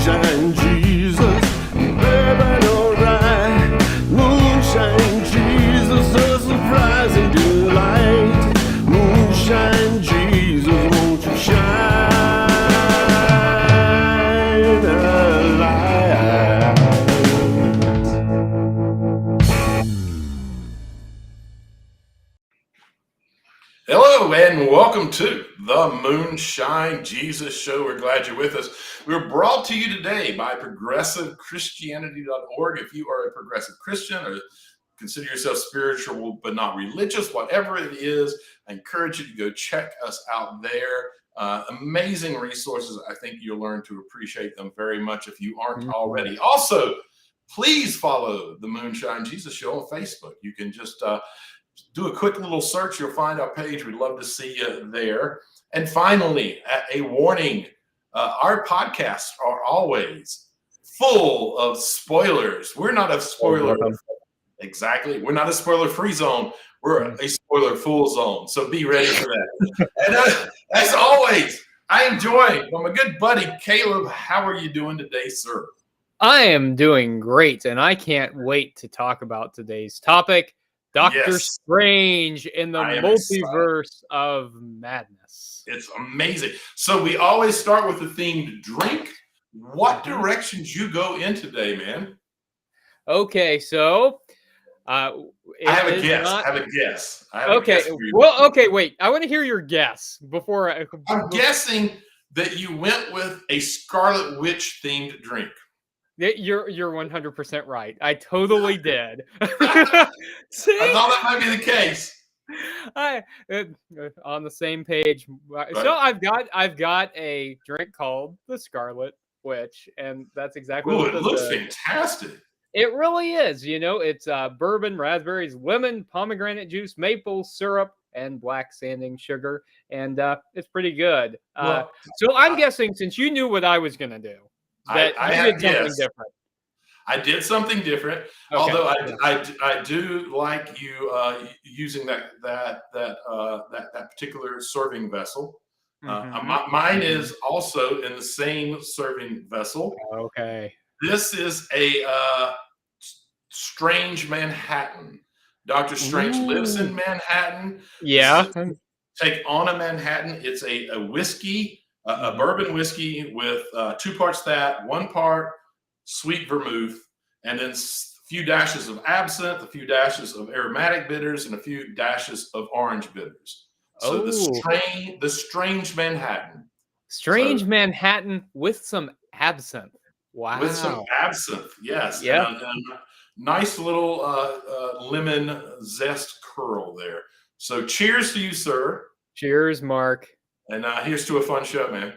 Moonshine Jesus, baby, alright. Moonshine Jesus, a surprising delight. Moonshine Jesus, won't you shine a light? Hello and welcome to the Moonshine Jesus Show. We're glad you're with us. We're brought to you today by ProgressiveChristianity.org. If you are a progressive Christian or consider yourself spiritual but not religious, whatever it is, I encourage you to go check us out there. Amazing resources. I think you'll learn to appreciate them very much if you aren't already. Also, please follow the Moonshine Jesus Show on Facebook. You can just do a quick little search. You'll find our page. We'd love to see you there. And finally, a warning. Our podcasts are always full of spoilers. We're not a spoiler. Exactly. We're not a spoiler-free zone. We're a spoiler-full zone. So be ready for that. And as always, I am joined by my good buddy, Caleb. How are you doing today, sir? I am doing great, and I can't wait to talk about today's topic, Doctor Strange in the Multiverse of Madness. It's amazing. So we always start with the themed drink. What directions you go in today, man? Okay, so I have a guess. Okay, wait. I want to hear your guess before I'm guessing that you went with a Scarlet Witch themed drink. You're 100% right. I totally did. See? I thought that might be the case. On the same page. Right. So I've got a drink called the Scarlet Witch, and that's exactly what it looks fantastic. It really is. You know, it's bourbon, raspberries, lemon, pomegranate juice, maple syrup, and black sanding sugar, and it's pretty good. So I'm guessing, since you knew what I was going to do, that I did something different. I did something different, okay. Although I do like you using that particular serving vessel. Mine is also in the same serving vessel. Okay. This is a Strange Manhattan. Doctor Strange lives in Manhattan. Yeah. Take on a Manhattan. It's a whiskey. A bourbon whiskey with 2 parts that, 1 part sweet vermouth, and then a few dashes of absinthe, a few dashes of aromatic bitters, and a few dashes of orange bitters. So the Strange Manhattan. Manhattan with some absinthe. Wow. With some absinthe, yes. Yeah. And nice little lemon zest curl there. So cheers to you, sir. Cheers, Mark. And here's to a fun show, man.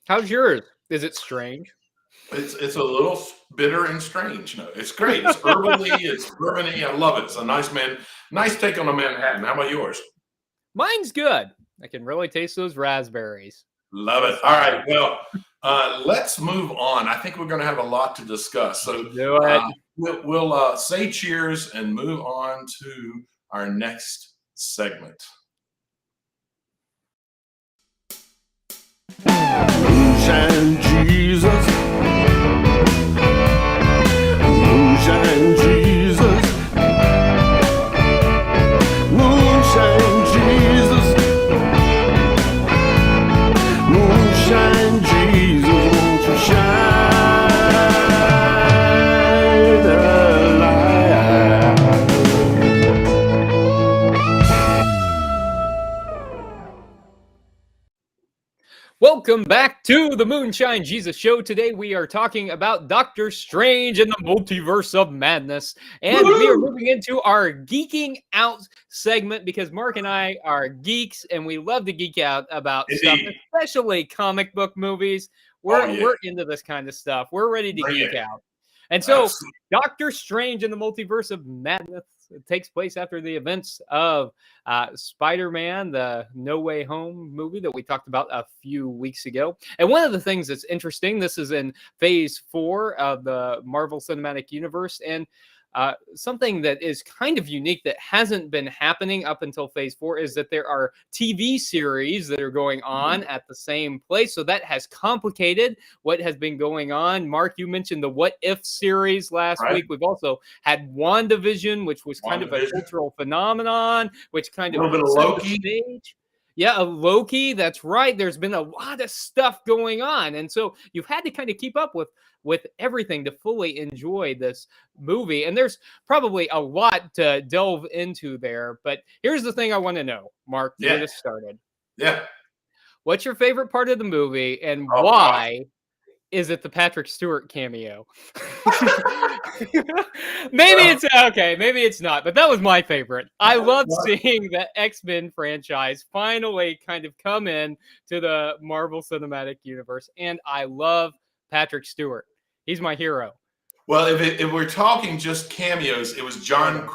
How's yours? Is it strange? It's a little bitter and strange. No, it's great. It's herbally, it's bourbony. I love it. It's a nice take on a Manhattan. How about yours? Mine's good. I can really taste those raspberries. Love it. All right. Well, let's move on. I think we're going to have a lot to discuss. So we'll say cheers and move on to our next segment. Moonshine Jesus, Moonshine Jesus, Moonshine Jesus, Moonshine Jesus, won't you shine a light? Welcome back to the Moonshine Jesus Show. Today we are talking about Doctor Strange and the Multiverse of Madness. And we are moving into our Geeking Out segment because Mark and I are geeks and we love to geek out about stuff, especially comic book movies. We're into this kind of stuff. We're ready to geek out. And so Doctor Strange and the Multiverse of Madness takes place after the events of Spider-Man, the No Way Home movie that we talked about a few weeks ago. And one of the things that's interesting, this is in phase 4 of the Marvel Cinematic Universe. And something that is kind of unique that hasn't been happening up until phase 4 is that there are TV series that are going on at the same place. So that has complicated what has been going on. Mark, you mentioned the What If series last Right. week. We've also had WandaVision, which was kind of a WandaVision. cultural phenomenon, which kind A of little bit of set the Loki. stage. Yeah, Loki. That's right. There's been a lot of stuff going on, and so you've had to kind of keep up with everything to fully enjoy this movie. And there's probably a lot to delve into there. But here's the thing I want to know, Mark, to Yeah. get us started. Yeah. What's your favorite part of the movie, and Oh, why is it the Patrick Stewart cameo? Maybe it's okay, maybe it's not, but that was my favorite. I love seeing the X-Men franchise finally kind of come in to the Marvel Cinematic Universe, and I love Patrick Stewart. He's my hero. Well, if we're talking just cameos, it was John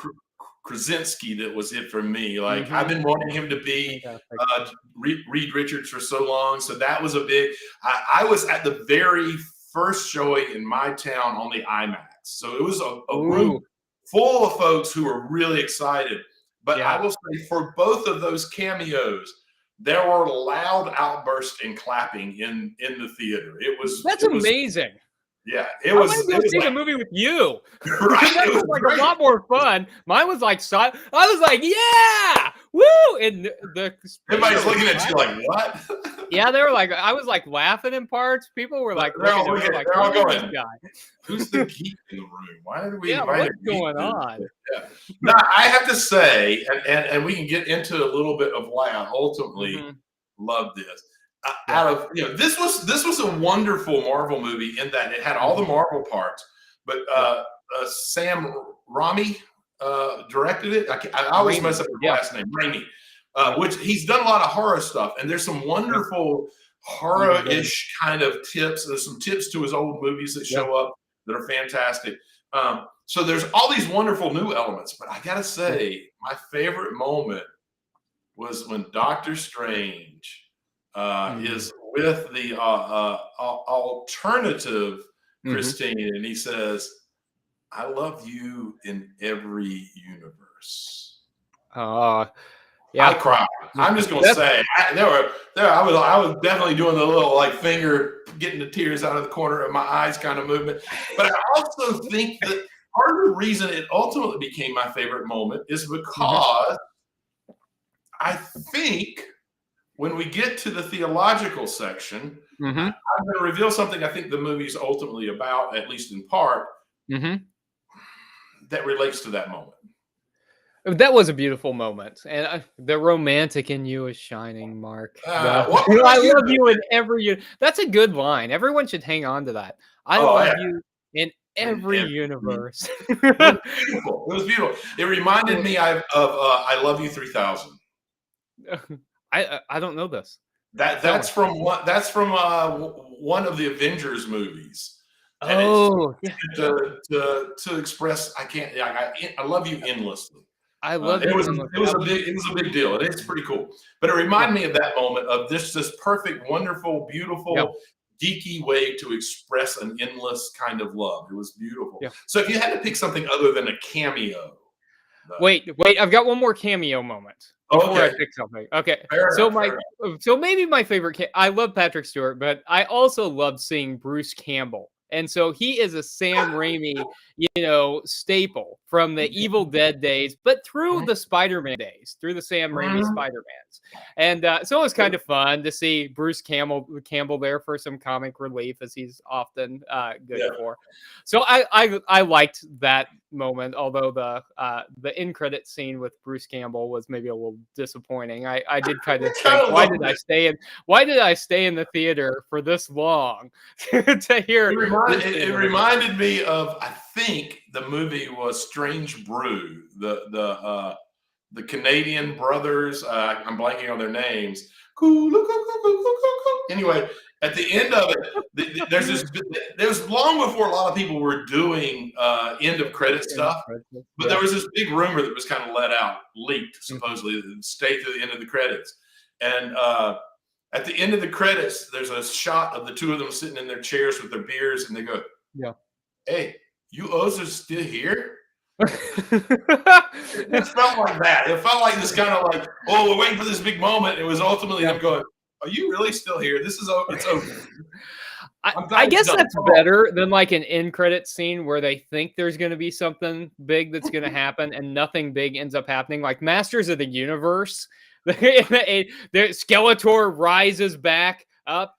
Krasinski that was it for me. Like I've been wanting him to be Reed Richards for so long, so that was a big. I was at the very first showing in my town on the IMAX, so it was a room full of folks who were really excited. But I will say, for both of those cameos, there were loud outbursts and clapping in the theater. That's amazing. Yeah, I want to go see the movie with you. Right, that was like great. A lot more fun. Mine was like, I was like, yeah, woo! And everybody's looking at you like, what? Yeah, they were like, I was like laughing in parts. People were like, they're all going, this guy? Who's the geek in the room? Why did we? Yeah, what's going on? Yeah. Now I have to say, and we can get into a little bit of why I ultimately love this. Out of this was a wonderful Marvel movie in that it had all the Marvel parts, but Sam Raimi directed it. I always mess up his last name, Raimi, which he's done a lot of horror stuff, and there's some wonderful horror-ish kind of tips. There's some tips to his old movies that show up that are fantastic. So there's all these wonderful new elements, but I gotta say, my favorite moment was when Doctor Strange is with the alternative Christine, and he says, "I love you in every universe." Yeah, I cried. I'm just gonna say, I was definitely doing the little like finger getting the tears out of the corner of my eyes kind of movement. But I also think that part of the reason it ultimately became my favorite moment is because I think when we get to the theological section, I'm going to reveal something I think the movie's ultimately about, at least in part, that relates to that moment. That was a beautiful moment, and the romantic in you is shining, Mark. I love you in every. That's a good line. Everyone should hang on to that. I love you in every universe. It was beautiful. It was beautiful. It reminded me of I Love You 3000. I don't know this. That's from one of the Avengers movies. And to express I love you endlessly. I love it was a big deal. It's pretty cool. But it reminded me of that moment of this perfect, wonderful, beautiful, geeky way to express an endless kind of love. It was beautiful. Yeah. So if you had to pick something other than a cameo. Wait, I've got one more cameo moment. Before I pick something. Okay. So maybe my favorite I love Patrick Stewart, but I also love seeing Bruce Campbell. And so he is a Sam Raimi, staple from the Evil Dead days, but through the Spider-Man days, through the Sam Raimi Spider-Mans. And so it was kind of fun to see Bruce Campbell there for some comic relief, as he's often good for. So I liked that moment, although the end credit scene with Bruce Campbell was maybe a little disappointing. I did kind of think, why did I stay in the theater for this long to hear? It reminded me of, I think the movie was Strange Brew, the Canadian brothers. I'm blanking on their names. Anyway, at the end of it, there's long before a lot of people were doing end of credit stuff, but there was this big rumor that was kind of leaked, supposedly, that stayed to the end of the credits. And at the end of the credits, there's a shot of the two of them sitting in their chairs with their beers, and they go, "Hey, you O's are still here?" It just felt like that. It felt like this kind of like, oh, we're waiting for this big moment. It was ultimately them going, "Are you really still here? This is it's over." I guess that's better than like an end credit scene where they think there's going to be something big that's going to happen and nothing big ends up happening. Like Masters of the Universe, Skeletor rises back up.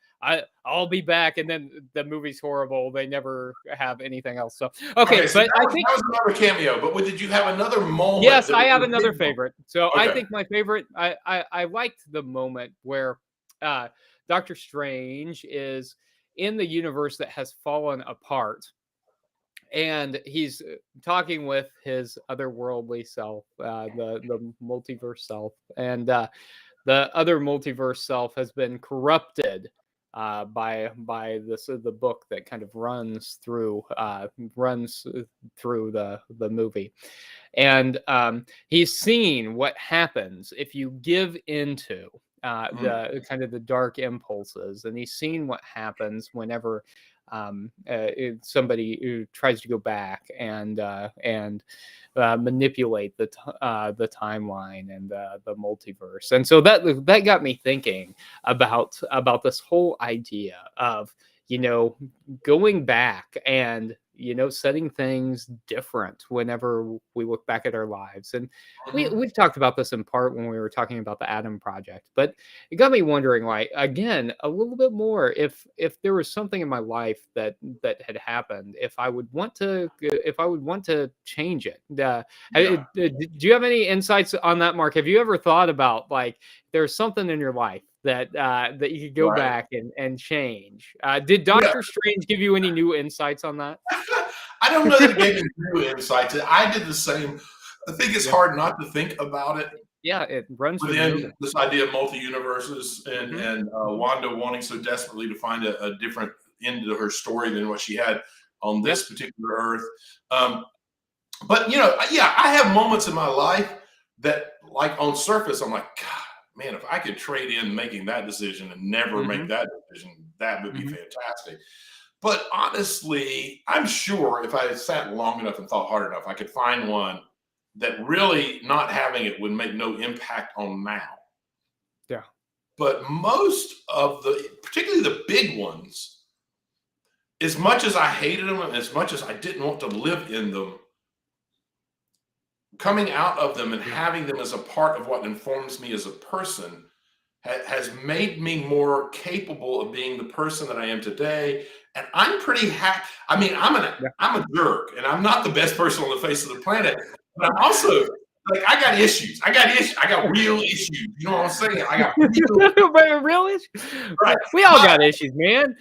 I'll be back, and then the movie's horrible. They never have anything else. So okay, so but I think that was another cameo. But did you have another moment? Yes, I have another favorite. So Okay. I think my favorite. I liked the moment where Doctor Strange is in the universe that has fallen apart, and he's talking with his otherworldly self, the multiverse self, and the other multiverse self has been corrupted by the book that kind of runs through the movie, and he's seen what happens if you give into the kind of the dark impulses, and he's seen what happens whenever somebody who tries to go back and manipulate the timeline and the multiverse. And so that got me thinking about this whole idea of, going back and, setting things different whenever we look back at our lives. And we've talked about this in part when we were talking about the Adam Project, but it got me wondering, like, again, a little bit more, if there was something in my life that had happened, if I would want to change it. Do you have any insights on that, Mark? Have you ever thought about, like, there's something in your life that you could go back and change? Did Doctor Strange give you any new insights on that? I don't know that it gave me new insights. I did the same. I think it's hard not to think about it. Yeah, it runs within this idea of multi-universes and Wanda wanting so desperately to find a different end to her story than what she had on this particular Earth. But I have moments in my life that, like, on surface, I'm like, God, man, if I could trade in making that decision and never make that decision, that would be fantastic. But honestly, I'm sure if I sat long enough and thought hard enough, I could find one that really not having it would make no impact on now. Yeah. But most of particularly the big ones, as much as I hated them and as much as I didn't want to live in them, coming out of them and having them as a part of what informs me as a person has made me more capable of being the person that I am today. And I'm pretty happy. I mean, I'm a jerk, and I'm not the best person on the face of the planet. But I'm also, like, I got issues. I got real issues. You know what I'm saying? I got real issues. Right. We all got issues, man.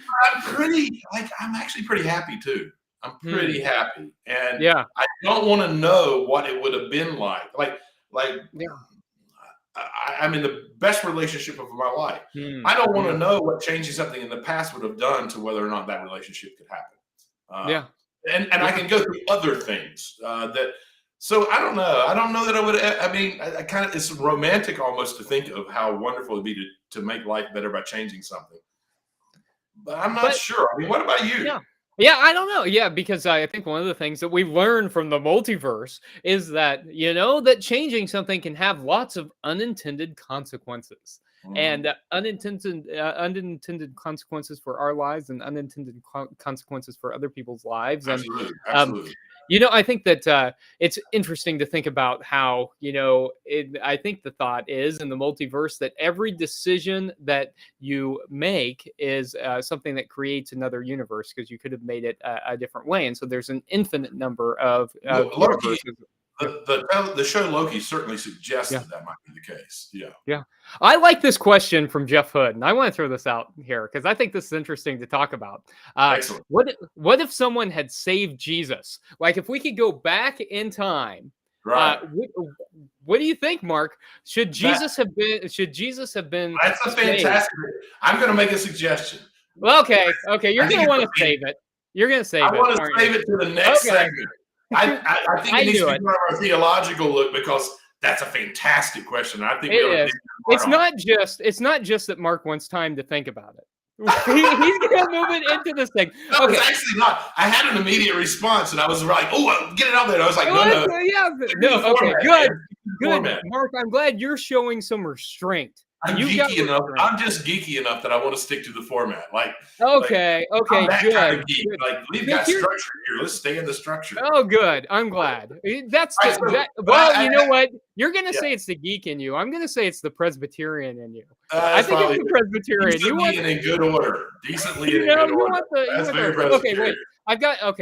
I'm actually pretty happy too. I'm pretty happy, and I don't want to know what it would have been like. I'm in the best relationship of my life. I don't want to know what changing something in the past would have done to whether or not that relationship could happen. And I can go through other things So I don't know. I don't know that I would. I mean, I kind of, it's romantic almost to think of how wonderful it'd be to make life better by changing something. But I'm not sure. I mean, what about you? Yeah, I don't know. Yeah, because I think one of the things that we've learned from the multiverse is that, that changing something can have lots of unintended consequences. And unintended consequences for our lives and unintended consequences for other people's lives. Absolutely. And Absolutely. I think that it's interesting to think about how, I think the thought is in the multiverse that every decision that you make is something that creates another universe, because you could have made it a different way. And so there's an infinite number of universes. The show Loki certainly suggests that might be the case. Yeah. I like this question from Jeff Hood, and I want to throw this out here because I think this is interesting to talk about. Excellent. What if someone had saved Jesus? Like, if we could go back in time, right? What do you think, Mark? Should Jesus have been? That's a fantastic. I'm going to make a suggestion. Well, okay. You're going to want to save it. You're going to save it. I want to save it to the next segment. I think it needs to be part of our theological look, because that's a fantastic question. I think it is. It's not just that Mark wants time to think about it. He's gonna move it into this thing. No, Okay. it's actually not. I had an immediate response, and I was like, "Oh, get it out there." And I was like, "No, no, Yeah. stick to No. the Okay. format, Good. man. Stick to the Good. format." Mark, I'm glad you're showing some restraint. I'm You got geeky enough. restraint. I'm just geeky enough that I want to stick to the format. Like, Okay. Okay. I'm that Good. kind of geek. Good. Like, we've Now got here- structure here. Let's stay in the structure. Oh, good. I'm glad. That's All right, so- that. but Well, I- you know what? You're gonna Yeah. say it's the geek in you. I'm gonna say it's the Presbyterian in you. I That's think probably it's the Presbyterian. You decently want and in good order. Decently you and in know good you order. want the you That's want very the okay. Wait. Presbyterian.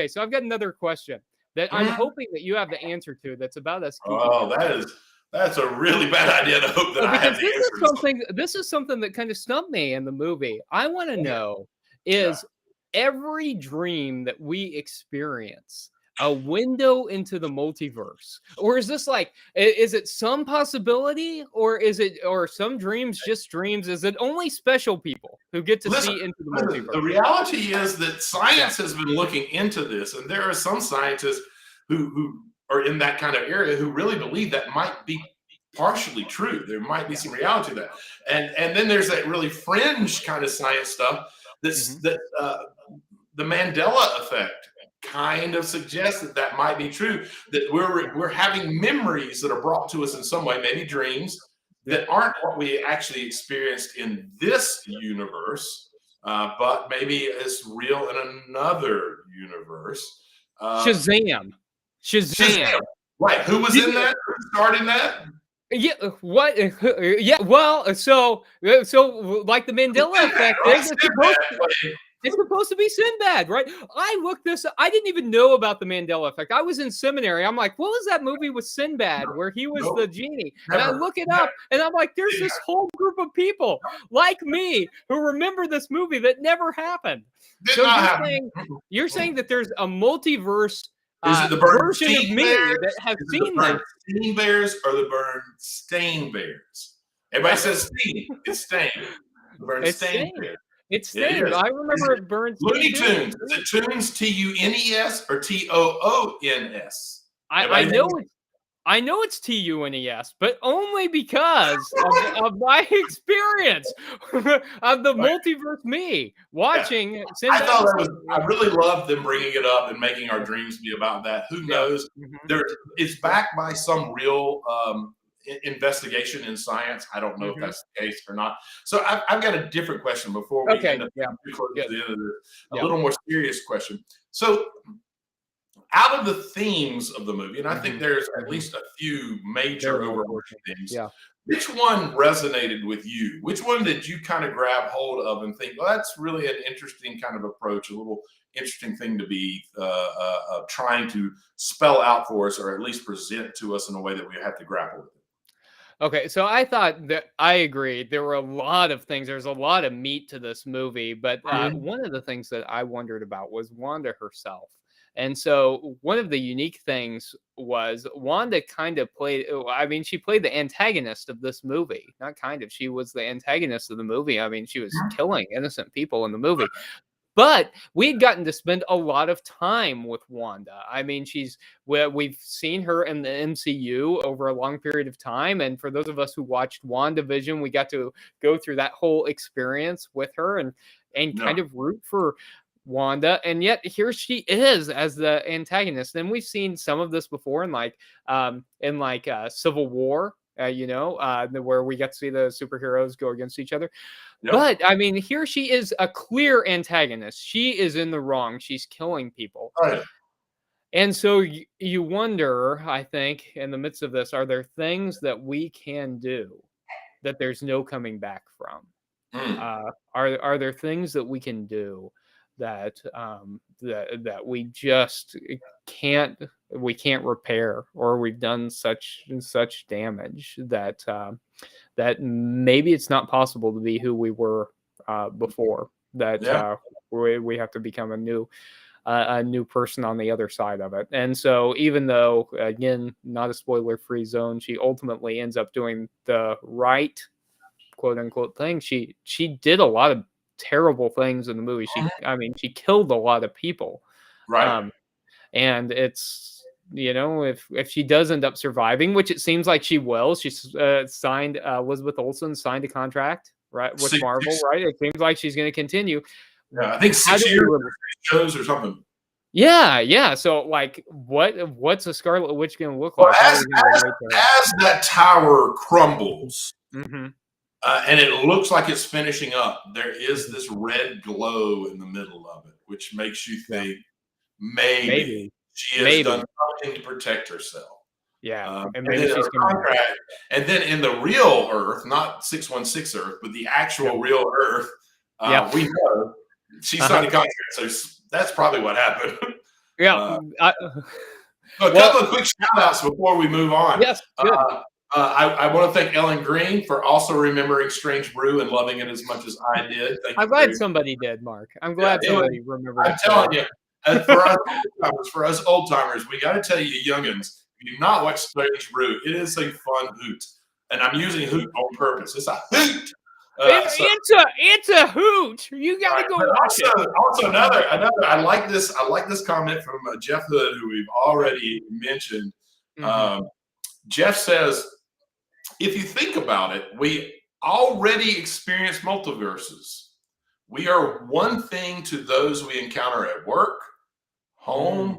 So I've got another question that I'm Mhm. hoping that you have the answer to. That's about us. Geeking Oh, out. that's a really bad idea to hope that I have Because the answer. this is something that kind of stumped me in the movie. I want to know is every dream that we experience a window into the multiverse, or is this like is it some possibility, or is it or some dreams just dreams? Is it only special people who get to Listen, see into the listen, the multiverse? reality is that science has been looking into this, and there are some scientists who are in that kind of area who really believe that might be partially true. There might be some reality to that, and then there's that really fringe kind of science stuff that's Mhm. that the Mandela effect kind of suggests that that might be true. That we're having memories that are brought to us in some way, maybe dreams that aren't what we actually experienced in this universe, but maybe it's real in another universe. Shazam! Shazam. Right. Who was in that? Who starred in that? Yeah, what? Yeah, well, so like the Mandela effect is it's supposed to be Sinbad, right? I looked this up. I didn't even know about the Mandela effect. I was in seminary. I'm like, what was that movie with Sinbad where he was the genie? And I Never. look it up and I'm like, there's this whole group of people like me who remember this movie that never happened. Did So not you're happen. you're saying that there's a multiverse Is it the version of Bernstein me Bears? that has Is it the seen that. Bernstein Bears or the Bernstein Bears? Everybody says Steen. It's Stain. The Bernstein Stain. Bears. It's It Stain. is. I remember it burns. Looney Tunes. Is it Tunes? Tunes or Toons? I know it's Tunes, but only because of my experience of the multiverse me watching. I thought that was. I really loved them bringing it up and making our dreams be about that. Who knows? It's backed by some real investigation in science. I don't know if that's the case or not. So I've got a different question before we end up too close to the end of this. A little more serious question. So, out of the themes of the movie, and I think there's at least a few major overarching themes. Yeah. Which one resonated with you? Which one did you kind of grab hold of and think, well, that's really an interesting kind of approach, a little interesting thing to be trying to spell out for us, or at least present to us in a way that we have to grapple with it? Okay, so I thought that I agreed. There were a lot of things. There's a lot of meat to this movie, but one of the things that I wondered about was Wanda herself. And so one of the unique things was Wanda kind of played, I mean, she played the antagonist of this movie. Not kind of, she was the antagonist of the movie. I mean, she was killing innocent people in the movie. But we'd gotten to spend a lot of time with Wanda. I mean, we've seen her in the MCU over a long period of time. And for those of us who watched WandaVision, we got to go through that whole experience with her and kind of root for Wanda. And yet here she is as the antagonist. And we've seen some of this before in Civil War. Where we get to see the superheroes go against each other. Yep. But I mean, here she is a clear antagonist. She is in the wrong. She's killing people. Right. And so you wonder, I think, in the midst of this, are there things that we can do that there's no coming back from? Are there things that we can do that that we just can't repair, or we've done such damage that that maybe it's not possible to be who we were before, that we have to become a new person on the other side of it. And so even though, again, not a spoiler free zone, she ultimately ends up doing the right quote unquote thing. She did a lot of terrible things in the movie. She killed a lot of people. Right. And it's, if she does end up surviving, which it seems like she will, she's Elizabeth Olsen signed a contract right? With Six- Marvel, right? It seems like she's going to continue. Yeah, I think How 6 do we years live- shows or something. Yeah. So, like, what's a Scarlet Witch going to look Well, like? How are we going to relate to her? as that tower crumbles, Mm-hmm. and it looks like it's finishing up, there is this red glow in the middle of it, which makes you think maybe she has done something to protect herself. Yeah, and And maybe then she's her coming back. contract, and then in the real Earth, not 616 Earth, but the actual real Earth, we know she signed a contract. So that's probably what happened. Yeah. So a couple of quick shout outs before we move on. Yes, good. I want to thank Ellen Green for also remembering Strange Brew and loving it as much as I did. I'm glad somebody did, Mark. I'm glad somebody remembered. I'm telling you, for us old timers, we got to tell you, youngins, if you do not watch Strange Brew, it is a fun hoot, and I'm using hoot on purpose. It's a hoot. It's a hoot. You got to go watch it. Also, another. I like this. I like this comment from Jeff Hood, who we've already mentioned. Jeff says, if you think about it, we already experience multiverses. We are one thing to those we encounter at work, home,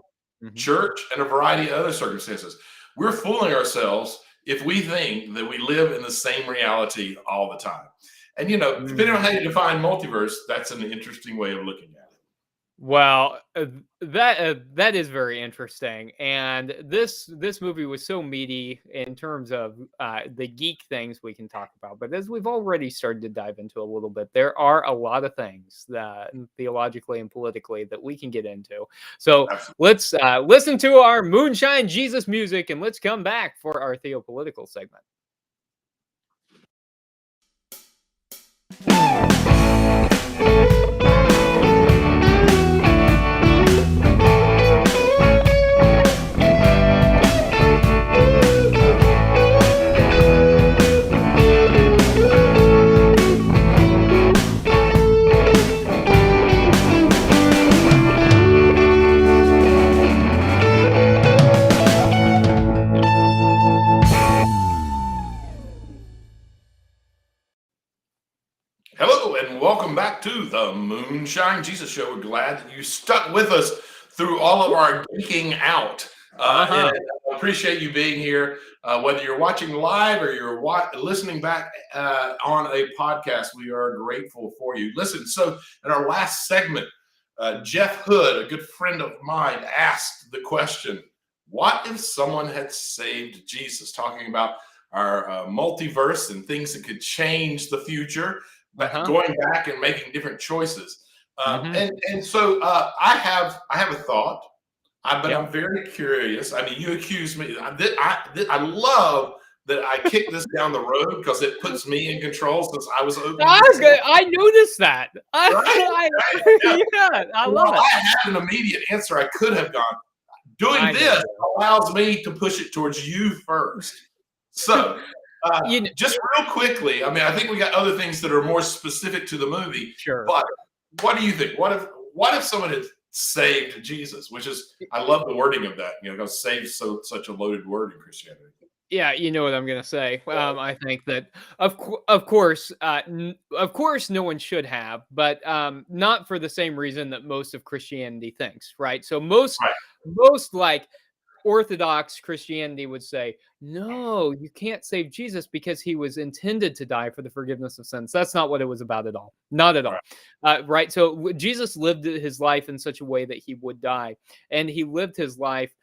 church, and a variety of other circumstances. We're fooling ourselves if we think that we live in the same reality all the time. And, depending on how you define multiverse, that's an interesting way of looking at it. Well, that is very interesting, and this movie was so meaty in terms of the geek things we can talk about. But as we've already started to dive into a little bit, there are a lot of things that theologically and politically that we can get into. So let's listen to our Moonshine Jesus music, and let's come back for our theopolitical segment. Hello, and welcome back to the Moonshine Jesus Show. We're glad that you stuck with us through all of our geeking out. And I appreciate you being here, whether you're watching live or you're listening back on a podcast. We are grateful for you. Listen, so in our last segment, Jeff Hood, a good friend of mine, asked the question, what if someone had saved Jesus? Talking about our multiverse and things that could change the future, but going back and making different choices. And so I have a thought, but I'm very curious. I mean, you accuse me. I love that I kicked this down the road because it puts me in control since I was open. I noticed that. I love it. I had an immediate answer. I could have gone. Doing this allows me to push it towards you first. So just real quickly, I mean, I think we got other things that are more specific to the movie. Sure. But what do you think? What if someone had saved Jesus? Which is, I love the wording of that. Because save such a loaded word in Christianity. Yeah, you know what I'm going to say. I think that, of course, no one should have, but not for the same reason that most of Christianity thinks, right? So most like Orthodox Christianity would say, no, you can't save Jesus because he was intended to die for the forgiveness of sins. That's not what it was about at all. Not at all. Right. So Jesus lived his life in such a way that he would die. And he lived his life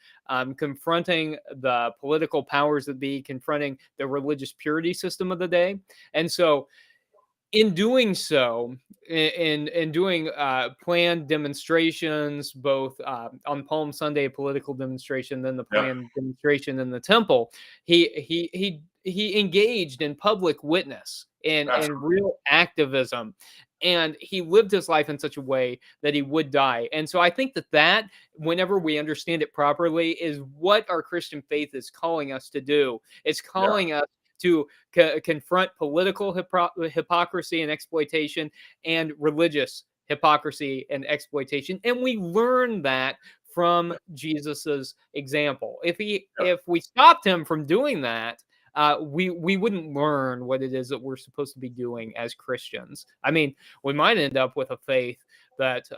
confronting the political powers that be, confronting the religious purity system of the day. And so in doing so, in doing planned demonstrations, both on Palm Sunday, a political demonstration, then the planned demonstration in the temple, he engaged in public witness and real activism, and he lived his life in such a way that he would die. And so I think that whenever we understand it properly, is what our Christian faith is calling us to do. It's calling us to confront political hypocrisy and exploitation and religious hypocrisy and exploitation. And we learn that from Jesus's example. If we stopped him from doing that, we wouldn't learn what it is that we're supposed to be doing as Christians. I mean, we might end up with a faith that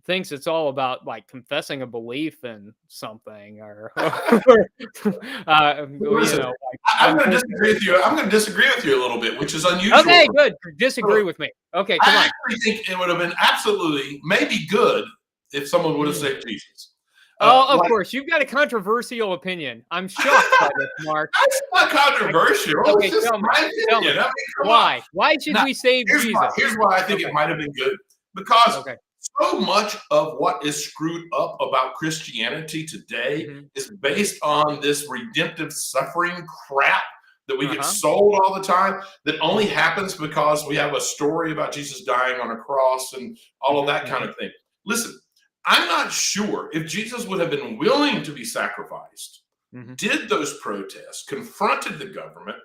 thinks it's all about like confessing a belief in something, or Listen, I'm going to disagree with you. I'm going to disagree with you a little bit, which is unusual. Okay, good. Disagree with me. Okay, come on. I actually think it would have been absolutely maybe good if someone would have saved Jesus. Of course, you've got a controversial opinion. I'm shocked by this, Mark. That's not controversial. Okay, it's just tell me. my opinion. I mean, Why? Why should we save here's Jesus? Here's why I think it might have been good. Because so much of what is screwed up about Christianity today is based on this redemptive suffering crap that we get sold all the time, that only happens because we have a story about Jesus dying on a cross and all of that kind of thing. Listen, I'm not sure if Jesus would have been willing to be sacrificed, did those protests, confronted the government,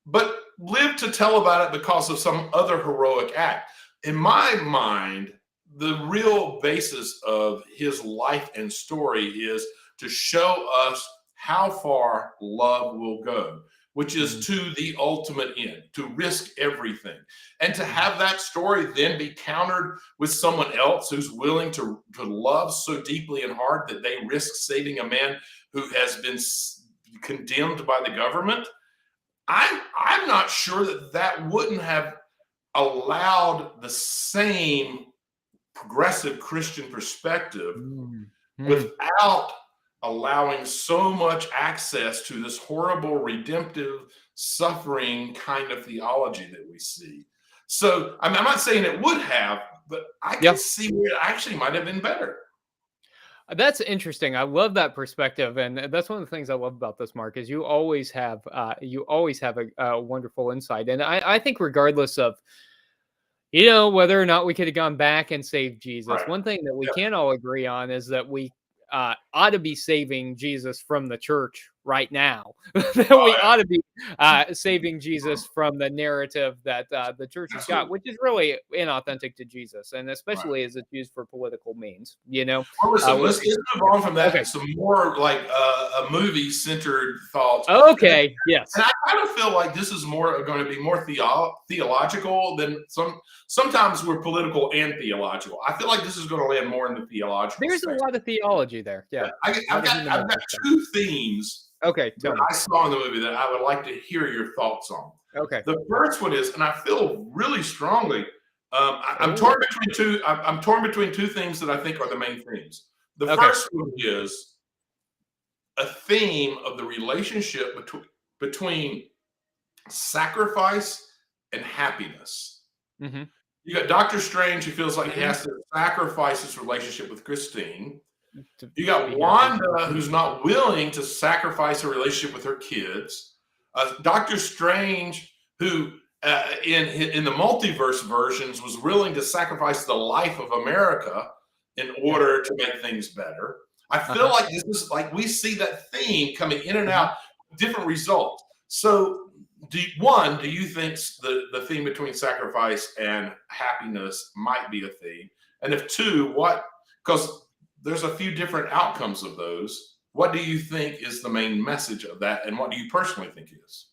but lived to tell about it because of some other heroic act. In my mind, the real basis of his life and story is to show us how far love will go, which is to the ultimate end, to risk everything. And to have that story then be countered with someone else who's willing to love so deeply and hard that they risk saving a man who has been condemned by the government. I'm not sure that wouldn't have allowed the same progressive Christian perspective without allowing so much access to this horrible redemptive suffering kind of theology that we see. So I'm not saying it would have, but I can see where it actually might have been better. That's interesting. I love that perspective, and that's one of the things I love about this, Mark, is you always have a wonderful insight. And I think regardless of whether or not we could have gone back and saved Jesus, one thing that we can all agree on is that we ought to be saving Jesus from the church right now. We ought to be saving Jesus from the narrative that the church has got, which is really inauthentic to Jesus, and especially as it's used for political means. Well, listen, let's move on from that to some more like a movie-centered thoughts. Okay, yes. And I kind of feel like this is going to be more theological than sometimes we're political and theological. I feel like this is going to land more in the theological. There's a lot of theology there. Yeah, I've got two themes. Okay, that I saw in the movie that I would like to hear your thoughts on. Okay. The first one is, and I feel really strongly, I'm torn between two. I'm torn between two things that I think are the main themes. The first one is a theme of the relationship between sacrifice and happiness. You got Doctor Strange, who feels like he has to sacrifice his relationship with Christine. You got Wanda, who's not willing to sacrifice her relationship with her kids. Doctor Strange, who in the multiverse versions was willing to sacrifice the life of America in order to make things better. I feel like this is like we see that theme coming in and out, different results. So, do you think the theme between sacrifice and happiness might be a theme? And if two, what? Because there's a few different outcomes of those. What do you think is the main message of that, and what do you personally think is?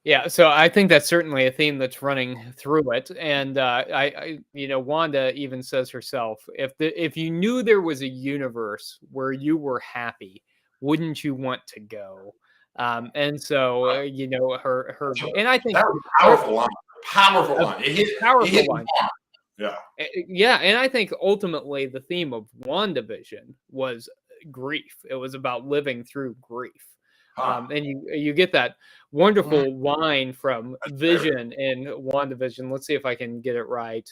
Yeah, so I think that's certainly a theme that's running through it, and Wanda even says herself, if you knew there was a universe where you were happy, wouldn't you want to go? And so her, and I think that was a powerful line. Powerful line. It hit line. Yeah, and I think ultimately the theme of WandaVision was grief. It was about living through grief. And you get that wonderful line from Vision in WandaVision. Let's see if I can get it right.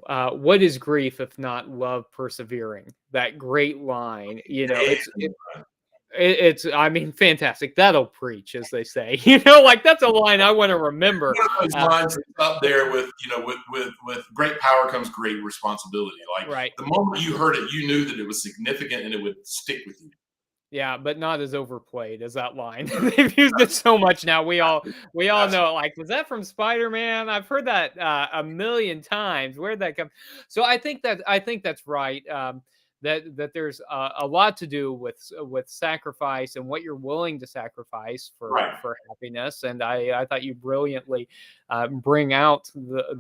What is grief if not love persevering? That great line. It's I mean, fantastic. That'll preach, as they say. That's a line I want to remember. One of those lines up there with with great power comes great responsibility. Like the moment you heard it, you knew that it was significant and it would stick with you. Yeah, but not as overplayed as that line. They've used it so much now. We all know it. Like, was that from Spider-Man? I've heard that a million times. Where'd that come? So I think that's right. that there's a lot to do with sacrifice and what you're willing to sacrifice Right. for happiness. And I thought you brilliantly bring out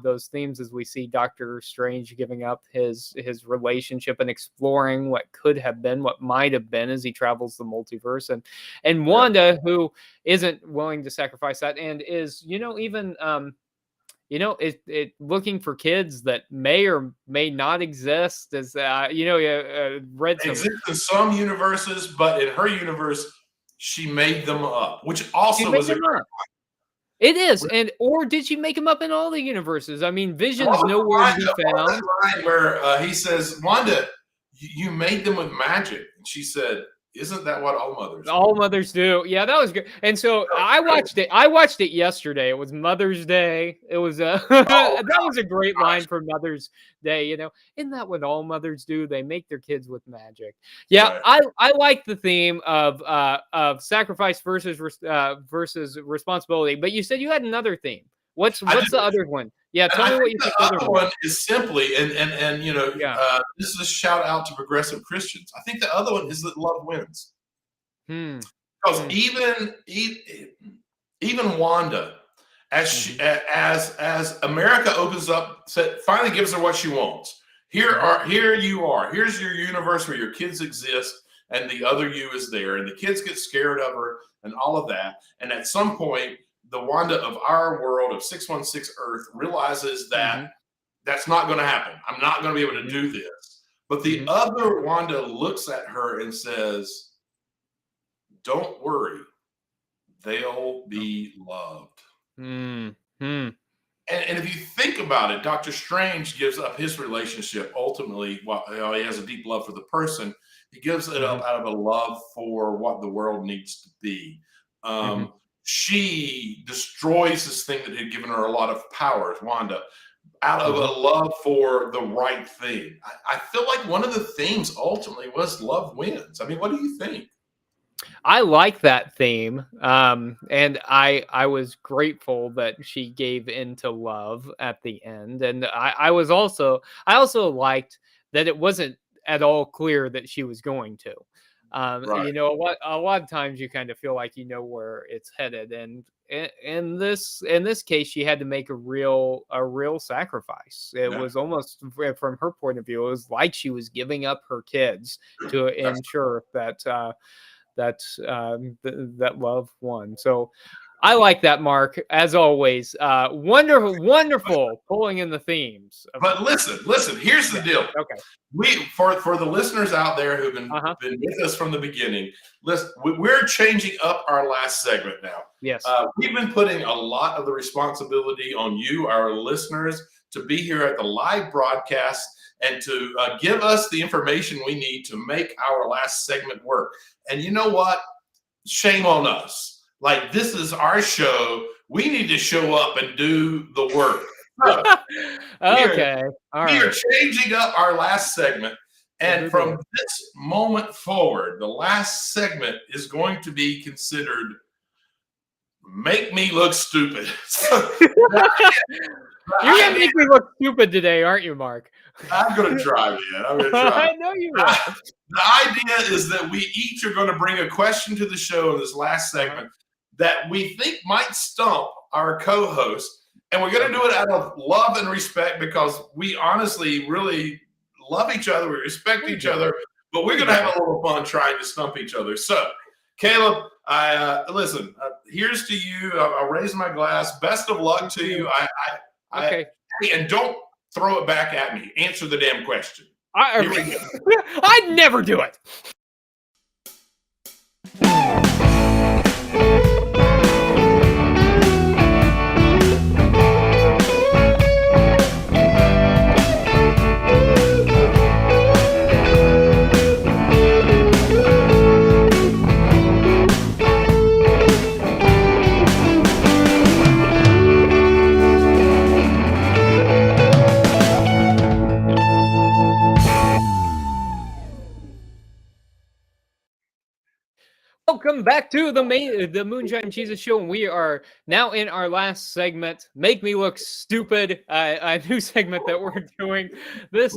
those themes as we see Doctor Strange giving up his relationship and exploring what could have been, what might have been, as he travels the multiverse, and Wanda, who isn't willing to sacrifice that, and is even it looking for kids that may or may not exist. As read They some. exist in some universes, but in her universe, she made them up, which also She was made a them up. It is, or did she make them up in all the universes? I mean, Vision's What was nowhere to be the line- what was found. the line where he says, "Wanda, you made them with magic," and she said, "Isn't that what all mothers do?" All mothers do. Yeah, that was good. And so I watched it. I watched it yesterday. It was Mother's Day. It was that was a great line for Mother's Day. Isn't that what all mothers do? They make their kids with magic. Yeah, Right. I like the theme of sacrifice versus responsibility. But you said you had another theme. What's the other one? Yeah, tell me what you think. The other one is simply, and Yeah. this is a shout out to progressive Christians. I think the other one is that love wins. Because even Wanda, as America opens up, finally gives her what she wants. Here you are. Here's your universe where your kids exist, and the other you is there, and the kids get scared of her and all of that. And at some point, the Wanda of our world of 616 Earth realizes that that's not going to happen. I'm not going to be able to do this. But the other Wanda looks at her and says, "Don't worry, they'll be loved." And if you think about it, Doctor Strange gives up his relationship ultimately. While he has a deep love for the person, he gives it up out of a love for what the world needs to be. She destroys this thing that had given her a lot of powers, Wanda, out of a love for the right thing. I feel like one of the themes ultimately was love wins. I mean, what do you think? I like that theme, and I was grateful that she gave into love at the end, and I also liked that it wasn't at all clear that she was going to. Right. A lot of times you kind of feel like you know where it's headed, and in this case, she had to make a real sacrifice. It was almost, from her point of view, it was like she was giving up her kids to ensure that that love won. So I like that, Mark, as always. Wonderful pulling in the themes. But listen, here's the deal. Okay. For the listeners out there who've been with us from the beginning, listen, we're changing up our last segment now. Yes. We've been putting a lot of the responsibility on you, our listeners, to be here at the live broadcast and to give us the information we need to make our last segment work. And you know what? Shame on us. Like, this is our show. We need to show up and do the work. Okay. All we right. are changing up our last segment. And from this moment forward, the last segment is going to be considered Make Me Look Stupid. You're going to make me look stupid today, aren't you, Mark? I'm going to try, man. I'm going to try. I know you will. The idea is that we each are going to bring a question to the show in this last segment that we think might stump our co-host. And we're going to do it out of love and respect because we honestly really love each other. We respect each other. But we're going to have a little fun trying to stump each other. So, Caleb, listen, here's to you. I'll raise my glass. Best of luck to you. Okay. And don't throw it back at me. Answer the damn question. Here we go. I'd never do it. Welcome back to the Moonshine Jesus Show, and we are now in our last segment, Make Me Look Stupid, a new segment that we're doing this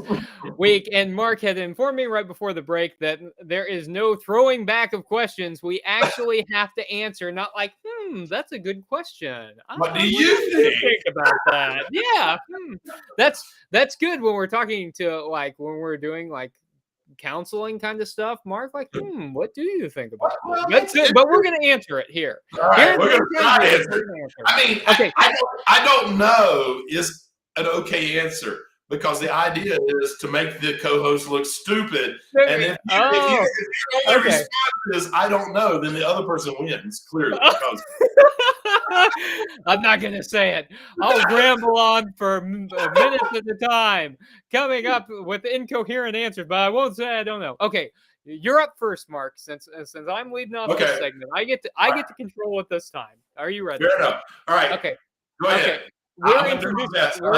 week. And Mark had informed me right before the break that there is no throwing back of questions. We actually have to answer, not like, that's a good question. What do What you think? about that? Yeah, that's good when we're talking to, like, when we're doing like counseling kind of stuff, Mark. Like, what do you think about it? Well, That's it, but we're gonna answer it here. All right, Here we're in going the to try to interview, answer. we're gonna answer. I mean, Okay. I don't know is an okay answer because the idea is to make the co-host look stupid. And if your only okay. response is I don't know, then the other person wins clearly. Because I'm not gonna say it. I'll ramble on for minutes at a time, coming up with incoherent answers, but I won't say I don't know. Okay, you're up first, Mark. Since I'm leading off this Okay. segment, I get to control it this time. Are you ready? fair enough. All right. Okay. Go ahead. Okay. I'm We're gonna do my introducing. best. You're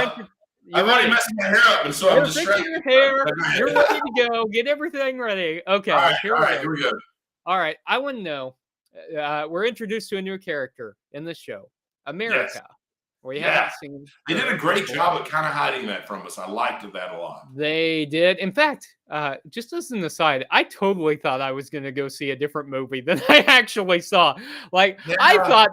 I've already ready. messed my hair up, and so I'm You're distracted. fixing your hair. You're ready to go. Get everything ready. Okay. All right. Here All we right. go. Here we go. All right. I want to know. We're introduced to a new character in the show, America. We haven't seen. They did a her great before. job at kind of hiding that from us. I liked that a lot. They did. In fact, just as an aside, I totally thought I was going to go see a different movie than I actually saw. Like, I thought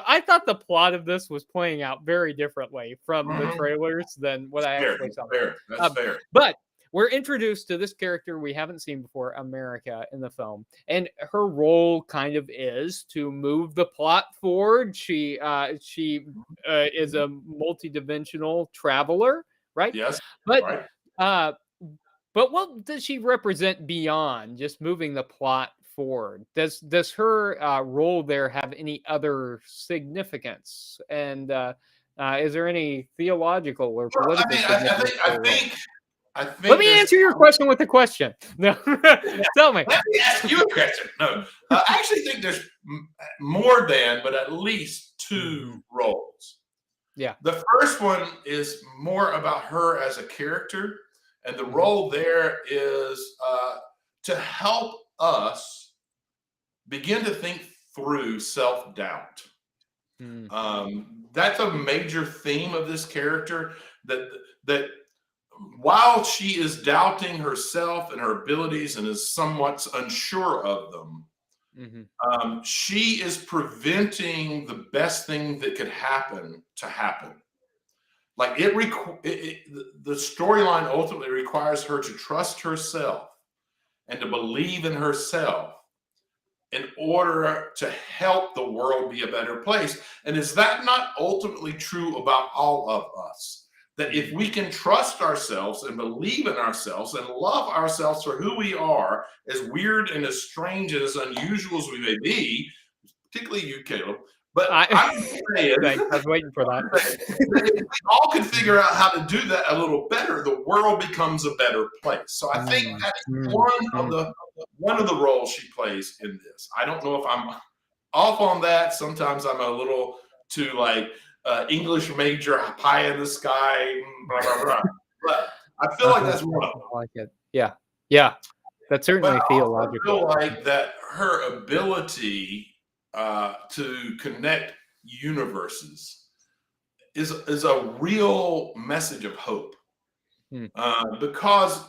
I thought the plot of this was playing out very differently from the trailers than what I actually saw. That's fair. But we're introduced to this character we haven't seen before, America, in the film, and her role kind of is to move the plot forward. She is a multidimensional traveler, right? Yes. But right. but what does she represent beyond just moving the plot forward? Does her role there have any other significance? And is there any theological or political significance? I think. Let me answer your question with a question. No, tell me. Let me ask you a question. No, I actually think there's more than, but at least two roles. Yeah. The first one is more about her as a character, and the role there is to help us begin to think through self-doubt. That's a major theme of this character, that while she is doubting herself and her abilities and is somewhat unsure of them, she is preventing the best thing that could happen to happen. Like the storyline ultimately requires her to trust herself and to believe in herself in order to help the world be a better place. And is that not ultimately true about all of us? That if we can trust ourselves and believe in ourselves and love ourselves for who we are, as weird and as strange and as unusual as we may be, particularly you, Caleb, but I'm saying, I was waiting for that. If we all could figure out how to do that a little better, the world becomes a better place. So I think that's one of the roles she plays in this. I don't know if I'm off on that. Sometimes I'm a little too like English major, pie in the sky, blah blah blah. But I feel like that's one of them. I like it. Yeah, yeah, that's certainly theological. I feel like that her ability to connect universes is a real message of hope, because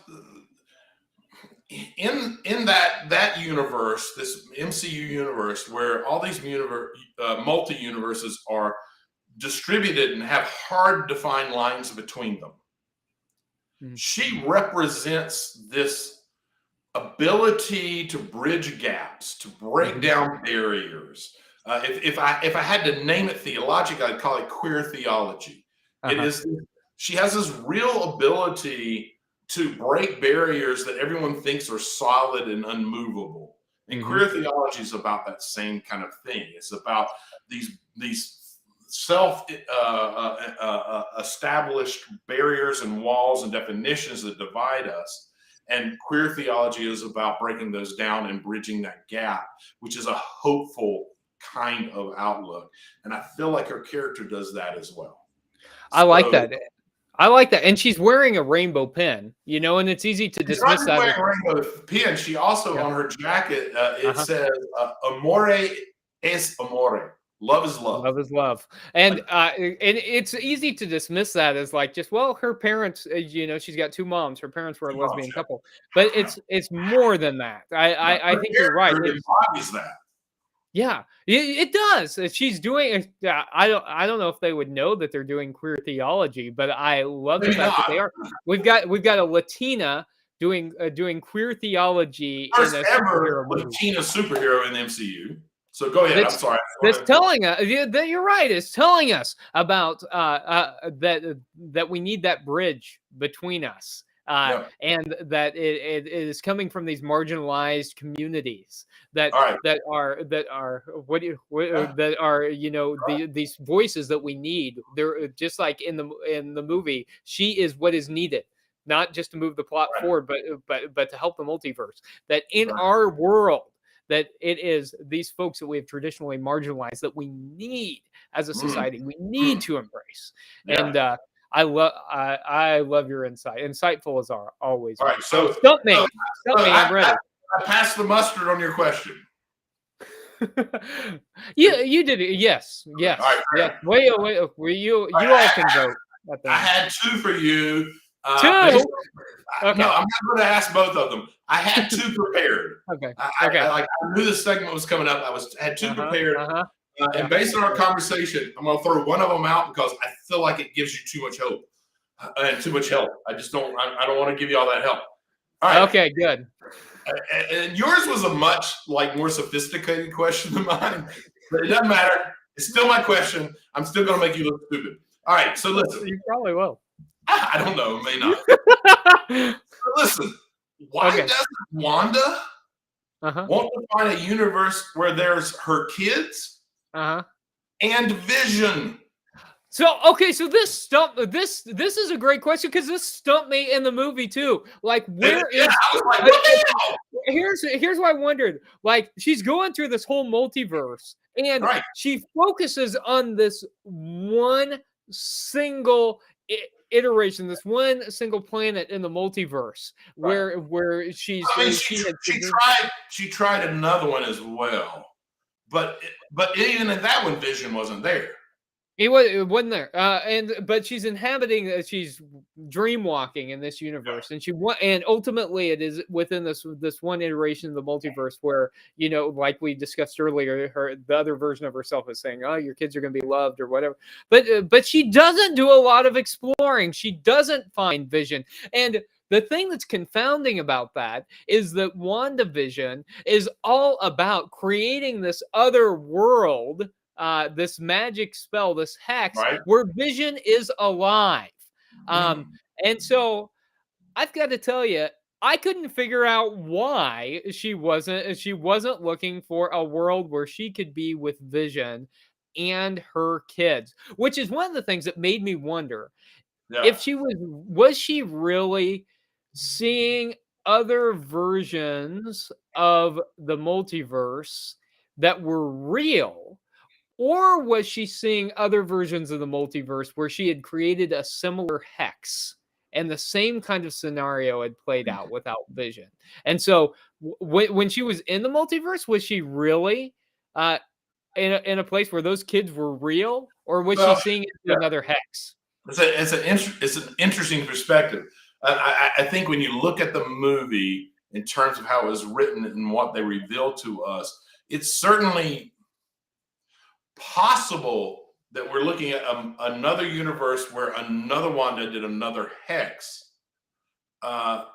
in that universe, this MCU universe, where all these multi-universes are distributed and have hard defined lines between them, she represents this ability to bridge gaps, to break down barriers. If I had to name it theologically, I'd call it queer theology. It is. She has this real ability to break barriers that everyone thinks are solid and unmovable. And queer theology is about that same kind of thing. It's about these self-established barriers and walls and definitions that divide us. And queer theology is about breaking those down and bridging that gap, which is a hopeful kind of outlook. And I feel like her character does that as well. I like that. I like that. And she's wearing a rainbow pin, and it's easy to She's not dismiss just that. wearing a rainbow pin. She also, on her jacket, it says, amore es amore. Love is love. Love is love. And it's easy to dismiss that as like just, well, her parents, she's got two moms. Her parents were a lesbian couple. But it's more than that. I think you're right. It embodies that. Yeah, it does. She's doing. I don't know if they would know that they're doing queer theology, but I love the fact that they are. We've got a Latina doing queer theology. First in a ever superhero movie. Latina superhero in the MCU. So go ahead. I'm sorry. That's telling us that you're right. It's telling us about that we need that bridge between us. And that it is coming from these marginalized communities that are these voices that we need. They're just like in the movie. She is what is needed, not just to move the plot forward, but to help the multiverse. That in our world, that it is these folks that we have traditionally marginalized that we need as a society. We need to embrace. And I love your insight. Insightful as always. All right, so stump me. I'm ready. I passed the mustard on your question. Yeah, you did it. Yes. All right, yeah. Wait. You all can vote. I had two for you. Two. Okay. No, I'm not going to ask both of them. I had two prepared. Okay. I knew this segment was coming up. Had two prepared. And based on our conversation, I'm going to throw one of them out because I feel like it gives you too much hope and too much help. I just don't. I don't want to give you all that help. All right. Okay. Good. And yours was a much more sophisticated question than mine, but it doesn't matter. It's still my question. I'm still going to make you look stupid. All right. So listen. You probably will. I don't know. May not. So listen. Why doesn't Wanda want to find a universe where there's her kids? And Vision. So this is a great question because this stumped me in the movie too. Like, where is? I was like, what the hell? Here's why I wondered. Like, she's going through this whole multiverse, and she focuses on this one single iteration, this one single planet in the multiverse, where she tried another one as well. But even in that one, Vision wasn't there. It wasn't there. But she's inhabiting. She's dreamwalking in this universe, and ultimately it is within this one iteration of the multiverse where like we discussed earlier, the other version of herself is saying, "Oh, your kids are going to be loved" or whatever. But she doesn't do a lot of exploring. She doesn't find Vision, and the thing that's confounding about that is that WandaVision is all about creating this other world, this magic spell, this hex, where Vision is alive. And so I've got to tell you, I couldn't figure out why she wasn't looking for a world where she could be with Vision and her kids, which is one of the things that made me wonder if she was she really seeing other versions of the multiverse that were real, or was she seeing other versions of the multiverse where she had created a similar hex and the same kind of scenario had played out without Vision? And so when she was in the multiverse, was she really in a place where those kids were real, or was she seeing it through another hex? It's an interesting perspective. I think when you look at the movie in terms of how it was written and what they revealed to us, it's certainly possible that we're looking at another universe where another Wanda did another hex. But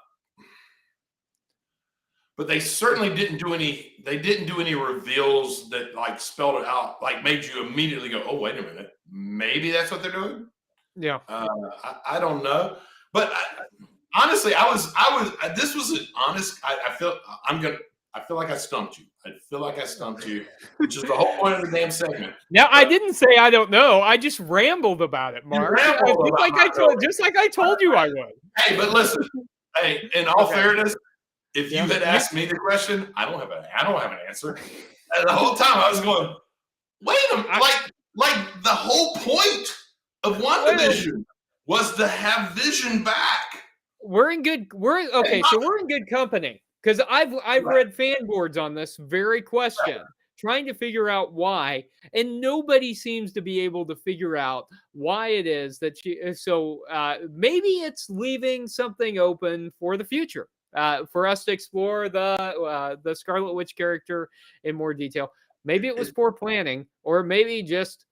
they certainly didn't do any. They didn't do any reveals that spelled it out, made you immediately go, "Oh, wait a minute, maybe that's what they're doing." Yeah. I don't know. But honestly, this was an honest. I feel like I stumped you. I feel like I stumped you, which is the whole point of the damn segment. Now, I didn't say I don't know. I just rambled about it, Mark. Just like I told you I would. Hey, but listen. Hey, in all fairness, if you had asked me the question, I don't have an answer. And the whole time I was going, wait a minute, like the whole point of WandaVision was to have Vision back. We're in good company, because I've read fan boards on this very question, trying to figure out why, and nobody seems to be able to figure out why it is that maybe it's leaving something open for the future, for us to explore the Scarlet Witch character in more detail. Maybe it was poor planning, or maybe just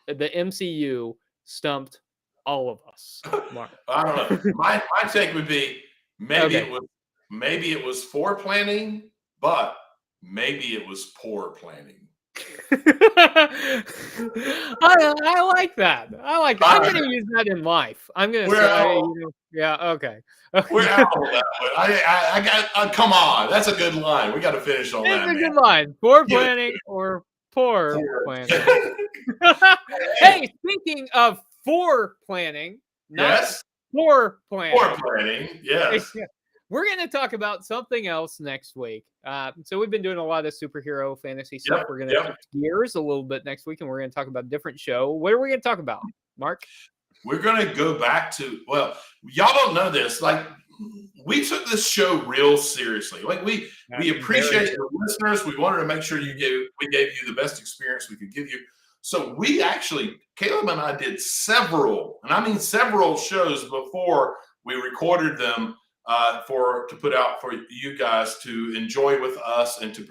the MCU stumped all of us. Mark. I don't know. My take would be maybe Okay. it was foreplanning, but maybe it was poor planning. I like that. I like that. I'm going to use that in life. I'm going to say, yeah, okay. We're out on that one. I got. Come on, that's a good line. We got to finish on that. It's a good line. Poor planning or poor planning. Hey, speaking of for planning, not poor planning. Poor planning. Yes. We're going to talk about something else next week. So we've been doing a lot of superhero fantasy stuff. We're going to shift gears a little bit next week, and we're going to talk about a different show. What are we going to talk about, Mark? We're going to go back to, well, y'all don't know this. Like, we took this show real seriously. Like, we appreciate the listeners. We wanted to make sure we gave you the best experience we could give you. So we actually, Caleb and I did several shows before we recorded them to put out for you guys to enjoy with us and to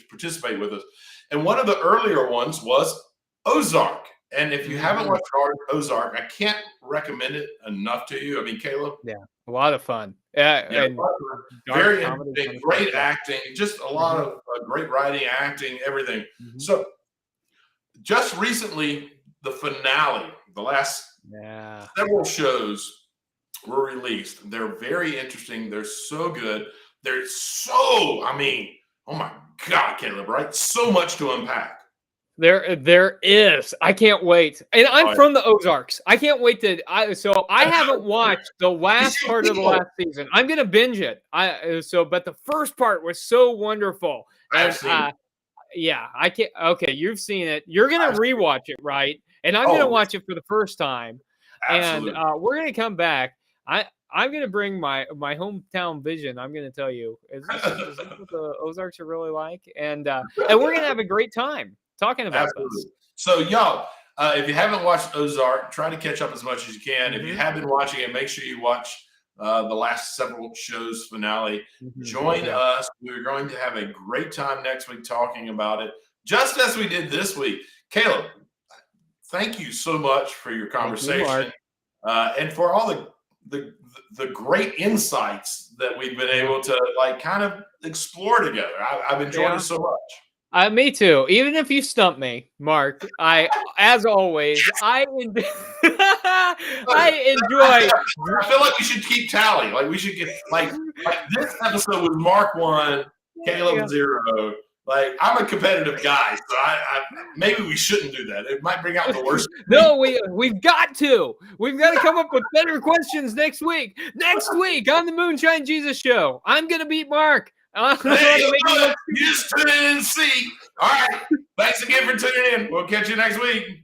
participate with us. And one of the earlier ones was Ozark. And if you haven't watched Ozark, I can't recommend it enough to you. I mean, Caleb. Yeah, a lot of fun. And very interesting, great acting, just a lot of great writing, acting, everything. Mm-hmm. So just recently, the finale, the last several shows were released. They're very interesting. They're so good. Oh my God, Caleb, right? So much to unpack. There is. I can't wait. And I'm from the Ozarks. I can't wait I haven't watched the last part of the last season. I'm going to binge it. But the first part was so wonderful. And, I can't. Okay, you've seen it. You're going to rewatch it, right? And I'm going to watch it for the first time. Absolutely. And we're going to come back. I'm going to bring my hometown vision. I'm going to tell you, is this what the Ozarks are really like? And we're going to have a great time talking about this. So, y'all, if you haven't watched Ozark, try to catch up as much as you can. Mm-hmm. If you have been watching it, make sure you watch the last several shows finale. Mm-hmm. Join us. We're going to have a great time next week talking about it, just as we did this week. Caleb, thank you so much for your conversation and for all the great insights that we've been able to kind of explore together. I've enjoyed it so much. Me too. Even if you stump me, Mark, as always, I enjoy. I feel like we should keep tally. Like we should get like this episode was Mark 1, Caleb 0. Like I'm a competitive guy, so I maybe we shouldn't do that. It might bring out the worst. No, we've got to. We've got to come up with better questions next week. Next week on the Moonshine Jesus Show, I'm gonna beat Mark. You just tune in and see. All right. Thanks again for tuning in. We'll catch you next week.